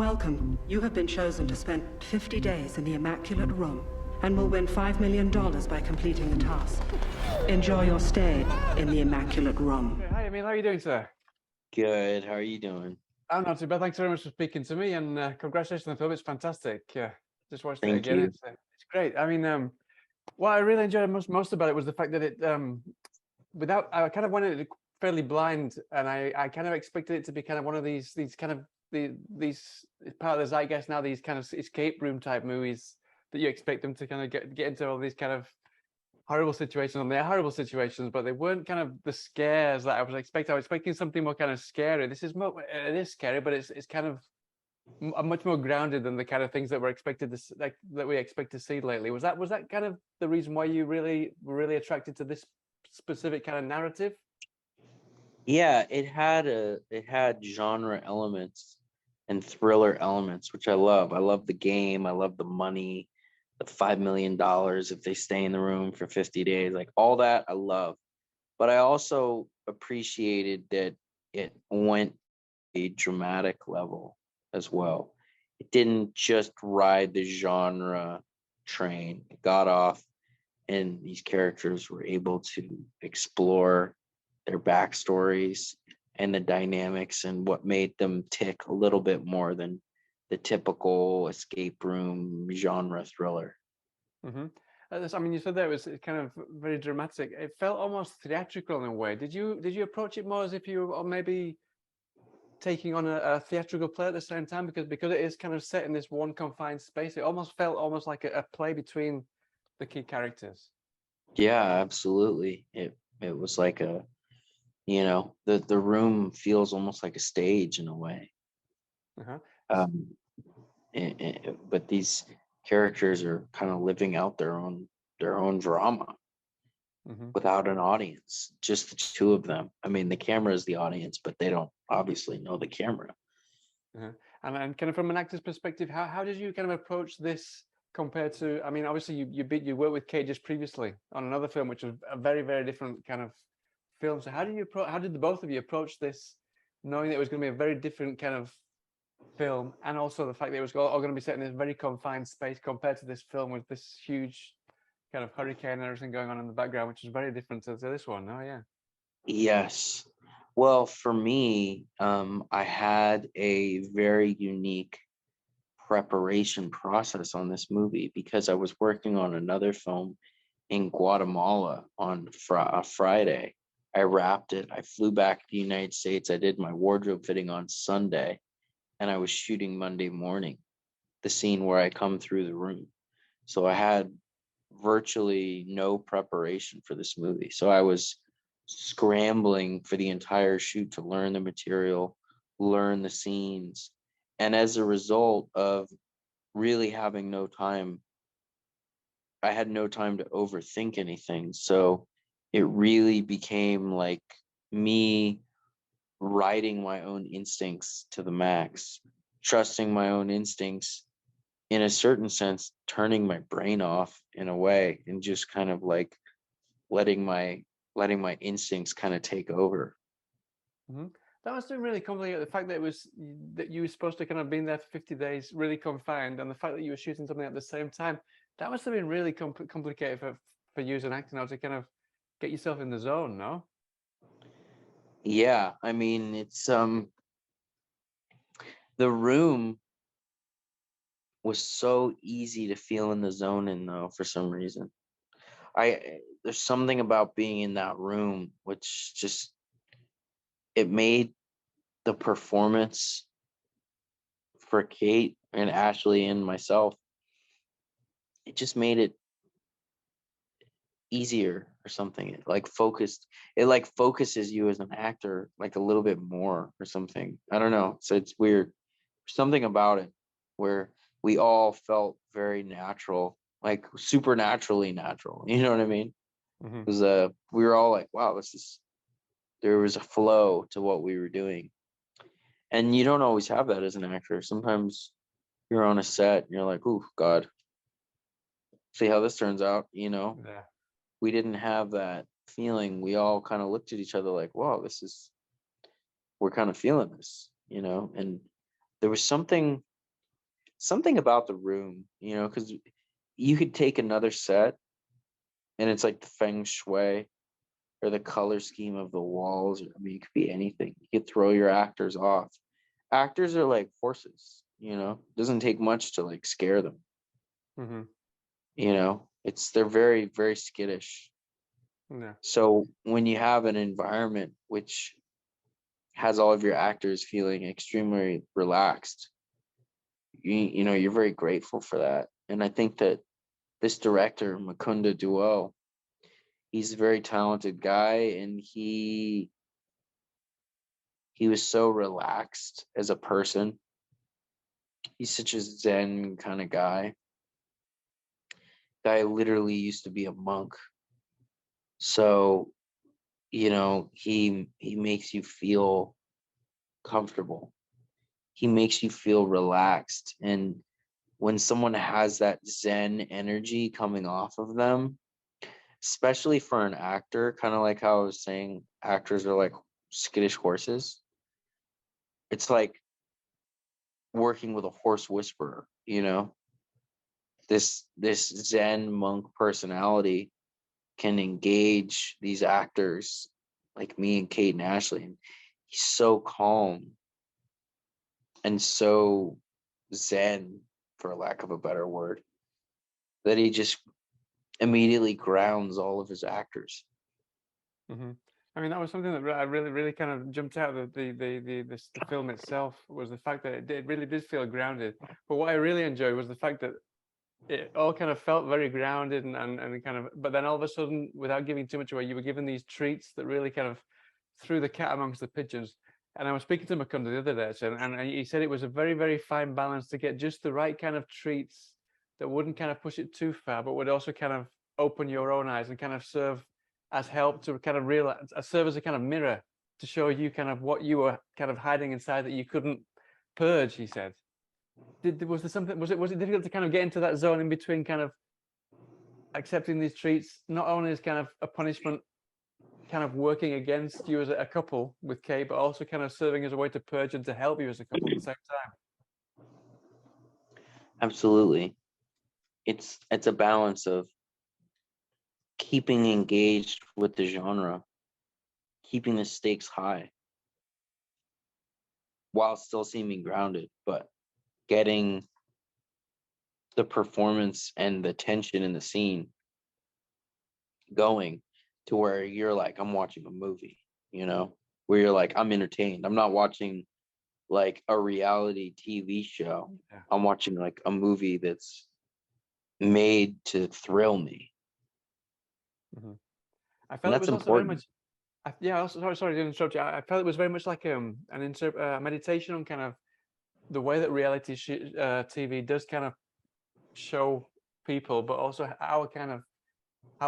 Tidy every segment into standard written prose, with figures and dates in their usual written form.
Welcome. You have been chosen to spend 50 days in the Immaculate Room and will win $5 million by completing the task. Enjoy your stay in the Immaculate Room. Hi, Emile. How are you doing, sir? Good. How are you doing? I'm not too bad. Thanks very much for speaking to me, and congratulations on the film. It's fantastic. Just watched it Thank again. you. It's great. I mean, what I really enjoyed most about it was the fact that it, I kind of went in fairly blind, and I kind of expected it to be kind of one of these kind of these part of the zeitgeist now, these kind of escape room type movies that you expect them to kind of get into all these kind of horrible situations, and they're horrible situations, but they weren't kind of the scares that I was expecting. I was expecting something more kind of scary. This is more, it is scary, but it's kind of much more grounded than the kind of things that we're expected to that we expect to see lately. Was that kind of the reason why you were really attracted to this specific kind of narrative? Yeah, it had genre elements and thriller elements, which I love. I love the game. I love the money, the $5 million if they stay in the room for 50 days, like all that I love. But I also appreciated that it went a dramatic level as well. It didn't just ride the genre train. It got off, and these characters were able to explore their backstories and the dynamics and what made them tick a little bit more than the typical escape room genre thriller. Mm-hmm. I mean, you said that it was kind of very dramatic. It felt almost theatrical in a way. Did you approach it more as if you were maybe taking on a theatrical play at the same time, because it is kind of set in this one confined space? It almost felt almost like a play between the key characters. Yeah, absolutely. It was like the room feels almost like a stage in a way. Uh-huh. But these characters are kind of living out their own drama without an audience, just the two of them. I mean, the camera is the audience, but they don't obviously know the camera. Uh-huh. And kind of from an actor's perspective, how did you kind of approach this compared to, I mean, obviously you worked with Kate just previously on another film, which was a very, very different kind of film. So how did the both of you approach this, knowing that it was going to be a very different kind of film, and also the fact that it was all going to be set in this very confined space compared to this film with this huge kind of hurricane and everything going on in the background, which is very different to this one? Oh yeah. Yes. Well, for me, I had a very unique preparation process on this movie because I was working on another film in Guatemala on Friday. I wrapped it. I flew back to the United States. I did my wardrobe fitting on Sunday, and I was shooting Monday morning, the scene where I come through the room. So I had virtually no preparation for this movie. So I was scrambling for the entire shoot to learn the material, learn the scenes. And as a result of really having no time, I had no time to overthink anything. So it really became like me riding my own instincts to the max, trusting my own instincts, in a certain sense, turning my brain off in a way, and just kind of like letting my instincts kind of take over. Mm-hmm. That must have been really complicated. The fact that you were supposed to kind of been there for 50 days, really confined, and the fact that you were shooting something at the same time, that must have been really complicated for you as an actor now to kind of get yourself in the zone, no? Yeah, I mean, it's the room was so easy to feel in the zone in, though, for some reason. There's something about being in that room which just, it made the performance for Kate and Ashley and myself, it just made it easier or something. It like focuses you as an actor like a little bit more or something. I don't know. So it's weird. Something about it where we all felt very natural, like supernaturally natural. You know what I mean? Mm-hmm. It was we were all like, wow, there was a flow to what we were doing. And you don't always have that as an actor. Sometimes you're on a set and you're like, oh God, see how this turns out, Yeah. We didn't have that feeling. We all kind of looked at each other like, wow, we're kind of feeling this, and there was something something about the room, you know, because you could take another set and it's like the feng shui or the color scheme of the walls. I mean, it could be anything. You could throw your actors off. Actors are like horses, you know, it doesn't take much to like scare them. Mm-hmm. You know, they're very, very skittish. Yeah. So when you have an environment which has all of your actors feeling extremely relaxed, you know, you're very grateful for that. And I think that this director, Mukunda Duo, he's a very talented guy, and he was so relaxed as a person. He's such a zen kind of guy. Guy literally used to be a monk. So, you know, he makes you feel comfortable. He makes you feel relaxed. And when someone has that zen energy coming off of them, especially for an actor, kind of like how I was saying, actors are like skittish horses. It's like working with a horse whisperer, you know. This zen monk personality can engage these actors like me and Kate and Ashley, and he's so calm and so zen, for lack of a better word, that he just immediately grounds all of his actors. Mm-hmm. I mean, that was something that I really kind of jumped out of the film itself, was the fact that it really did feel grounded. But what I really enjoyed was the fact that it all kind of felt very grounded and kind of, but then all of a sudden, without giving too much away, you were given these treats that really kind of threw the cat amongst the pigeons. And I was speaking to Mukunda the other day, and he said it was a very, very fine balance to get just the right kind of treats that wouldn't kind of push it too far, but would also kind of open your own eyes and kind of serve as help to kind of realize, serve as a kind of mirror to show you kind of what you were kind of hiding inside that you couldn't purge, he said. Was there something, was it difficult to kind of get into that zone in between kind of accepting these treats, not only as kind of a punishment, kind of working against you as a couple with Kate, but also kind of serving as a way to purge and to help you as a couple at the same time? Absolutely. It's a balance of keeping engaged with the genre, keeping the stakes high while still seeming grounded, but getting the performance and the tension in the scene going to where you're like, I'm watching a movie, you know, where you're like, I'm entertained. I'm not watching like a reality TV show. Yeah. I'm watching like a movie that's made to thrill me. Mm-hmm. I And felt it that's was also very important. much. Yeah, also, sorry to interrupt you. I felt it was very much like meditation on kind of the way that reality TV does kind of show people, but also how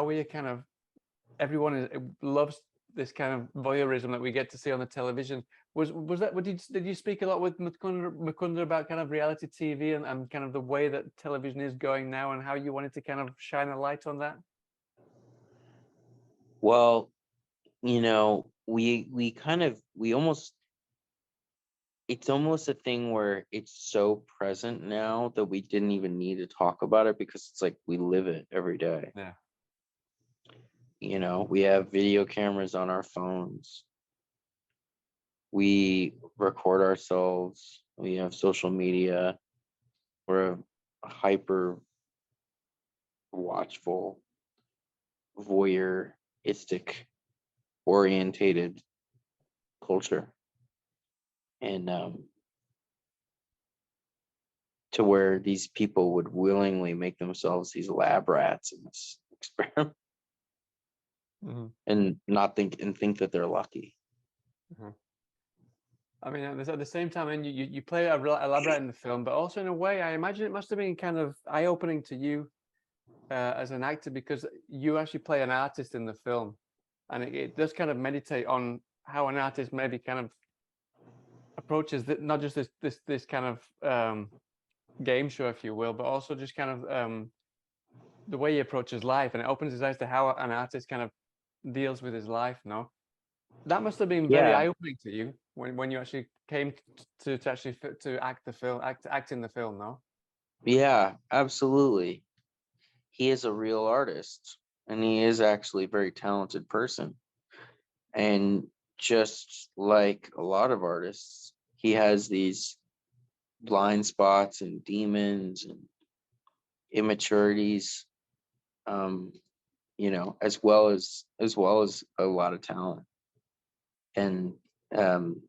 we kind of everyone loves this kind of voyeurism that we get to see on the television. Was that? Did you speak a lot with Mukunda about kind of reality TV and kind of the way that television is going now, and how you wanted to kind of shine a light on that? Well, you know, we almost, it's almost a thing where it's so present now that we didn't even need to talk about it, because it's like we live it every day. Yeah. You know, we have video cameras on our phones. We record ourselves. We have social media. We're a hyper watchful, voyeuristic orientated culture. And to where these people would willingly make themselves these lab rats in this experiment Mm-hmm. and not think that they're lucky. Mm-hmm. I mean, at the same time, and you play elaborate in the film, but also in a way, I imagine it must have been kind of eye-opening to you as an actor, because you actually play an artist in the film, and it does kind of meditate on how an artist maybe kind of approaches not just this kind of game show, if you will, but also just kind of the way he approaches life, and it opens his eyes to how an artist kind of deals with his life. No, that must have been very Yeah. eye-opening to you when you actually came to actually to act in the film. No. Yeah, absolutely. He is a real artist, and he is actually a very talented person. And just like a lot of artists, he has these blind spots and demons and immaturities, um, as well as a lot of talent. And um,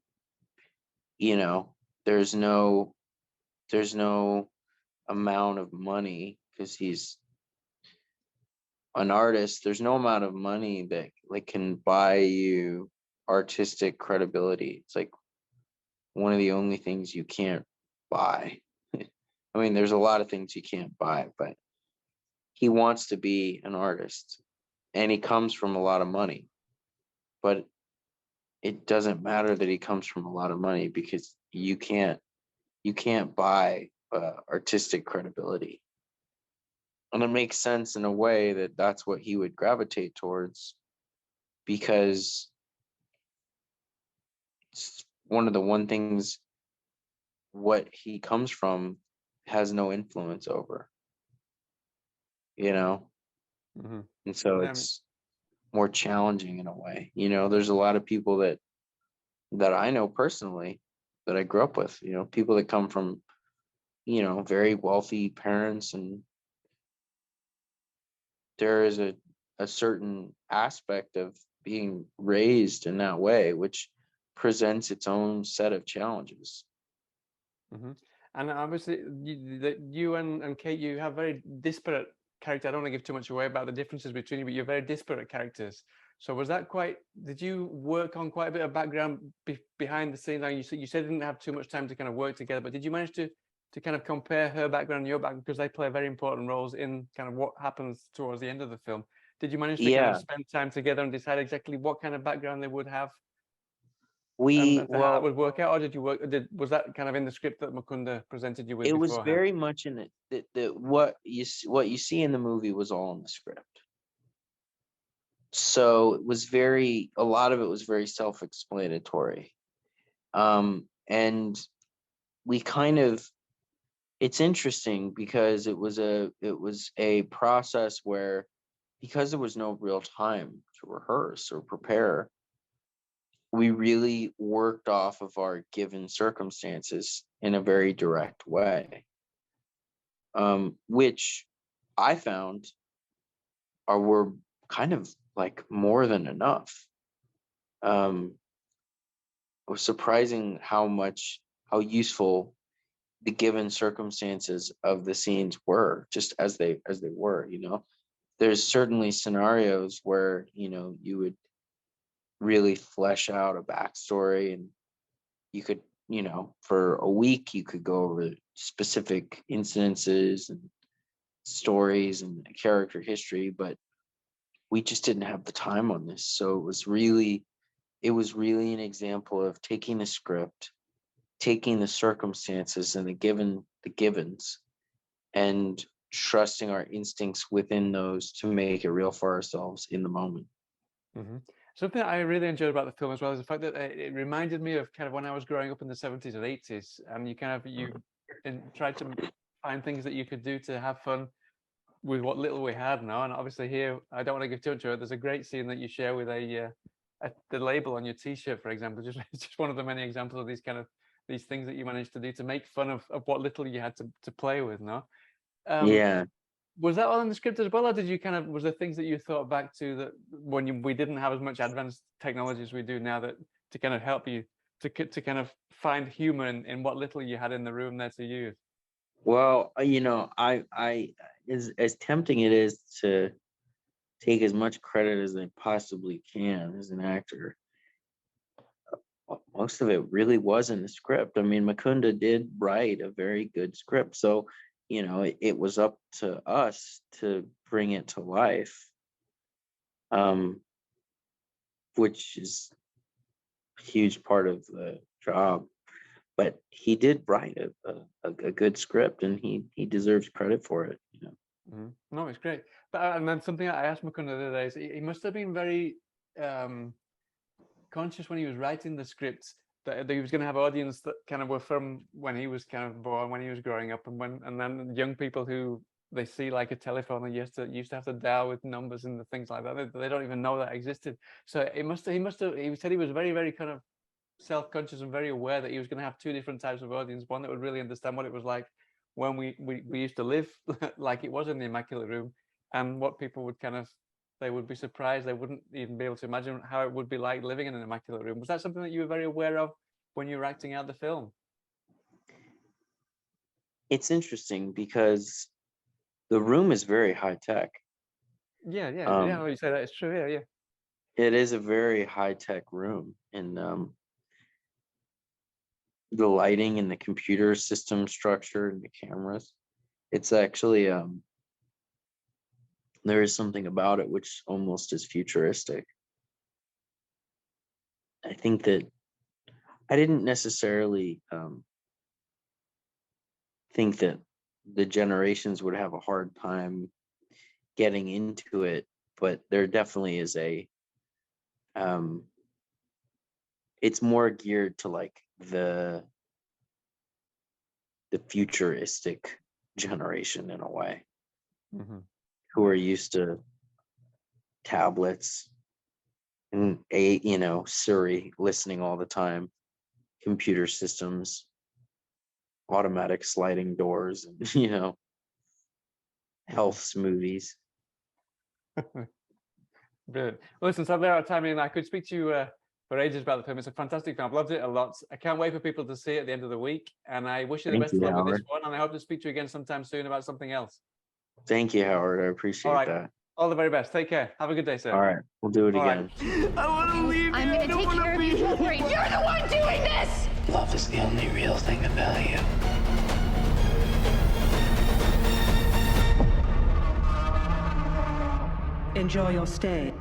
you know, there's no there's no amount of money, because he's an artist. There's no amount of money that like can buy you artistic credibility. It's like one of the only things you can't buy. I mean, there's a lot of things you can't buy, but he wants to be an artist, and he comes from a lot of money. But it doesn't matter that he comes from a lot of money, because you can't buy artistic credibility. And it makes sense in a way that that's what he would gravitate towards, because it's one of the one things what he comes from has no influence over, you know? Hmm. And so it's more challenging in a way. There's a lot of people that I know personally, that I grew up with, people that come from, very wealthy parents, and there is a certain aspect of being raised in that way, which presents its own set of challenges. Hmm. And obviously, you and Kate, you have very disparate characters. I don't want to give too much away about the differences between you, but you're very disparate characters. So was that did you work on quite a bit of background behind the scenes? Like you said you didn't have too much time to kind of work together, but did you manage to kind of compare her background and your background, because they play very important roles in kind of what happens towards the end of the film? Did you manage to kind of Yeah, spend time together and decide exactly what kind of background they would have? we And so how that well, would work out, or did you was that kind of in the script that Mukunda presented you with it was beforehand? very much in it that what you see in the movie was all in the script. So a lot of it was very self-explanatory. And we kind of it's interesting, because it was a process where, because there was no real time to rehearse or prepare, we really worked off of our given circumstances in a very direct way, which I found were kind of like more than enough. um, it was surprising how useful the given circumstances of the scenes were, just as they were. There's certainly scenarios where you would really flesh out a backstory, and you could, for a week you could go over specific incidences and stories and character history, but we just didn't have the time on this. So it was really an example of taking the script, taking the circumstances and the givens, and trusting our instincts within those to make it real for ourselves in the moment. Hmm. Something that I really enjoyed about the film as well is the fact that it reminded me of kind of when I was growing up in the 70s and 80s, and you tried to find things that you could do to have fun with what little we had now. And obviously here, I don't want to give too much away. There's a great scene that you share with the label on your T-shirt, for example. Just one of the many examples of these things that you managed to do to make fun of what little you had to play with. No. Um, Yeah. was that all in the script as well, or did you was there things that you thought back to that when we didn't have as much advanced technology as we do now, that to kind of help you to kind of find humor in what little you had in the room there to use? Well, I as tempting it is to take as much credit as I possibly can as an actor, most of it really was in the script. I mean, Makunda did write a very good script, so it was up to us to bring it to life, um, which is a huge part of the job. But he did write a good script, and he deserves credit for it. Mhm. No, it's great. But and then something I asked Mukunda the other day is he must have been very um, conscious when he was writing the scripts that he was going to have audience that kind of were from when he was kind of born, when he was growing up, and then young people who they see like a telephone and used to have to dial with numbers and the things like that. They don't even know that existed. So he said he was very, very kind of self-conscious and very aware that he was going to have two different types of audience, one that would really understand what it was like when we used to live like it was in the Immaculate Room, and what people would kind of, they would be surprised, they wouldn't even be able to imagine how it would be like living in an Immaculate Room. Was that something that you were very aware of when you were acting out the film? It's interesting because the room is very high tech. Yeah, Um, you say that, it's true. Yeah. it is a very high tech room, and the lighting and the computer system structure and the cameras. It's actually there is something about it which almost is futuristic. I think that I didn't necessarily think that the generations would have a hard time getting into it, but there definitely is it's more geared to like the futuristic generation in a way, who are used to tablets and Siri listening all the time, computer systems, automatic sliding doors, and health smoothies. Brilliant. Well, listen, sadly, out of time, and I could speak to you for ages about the film. It's a fantastic film. I've loved it a lot. I can't wait for people to see it at the end of the week. And I wish you the Thank best of you, luck with this Howard. one. And I hope to speak to you again sometime soon about something else. Thank you, Howard. I All appreciate right. that. All the very best. Take care. Have a good day, sir. All right, we'll do it All again. right. I want to leave. I'm going to take care of you. Don't worry. You're the one doing this! Love is the only real thing of value. Enjoy your stay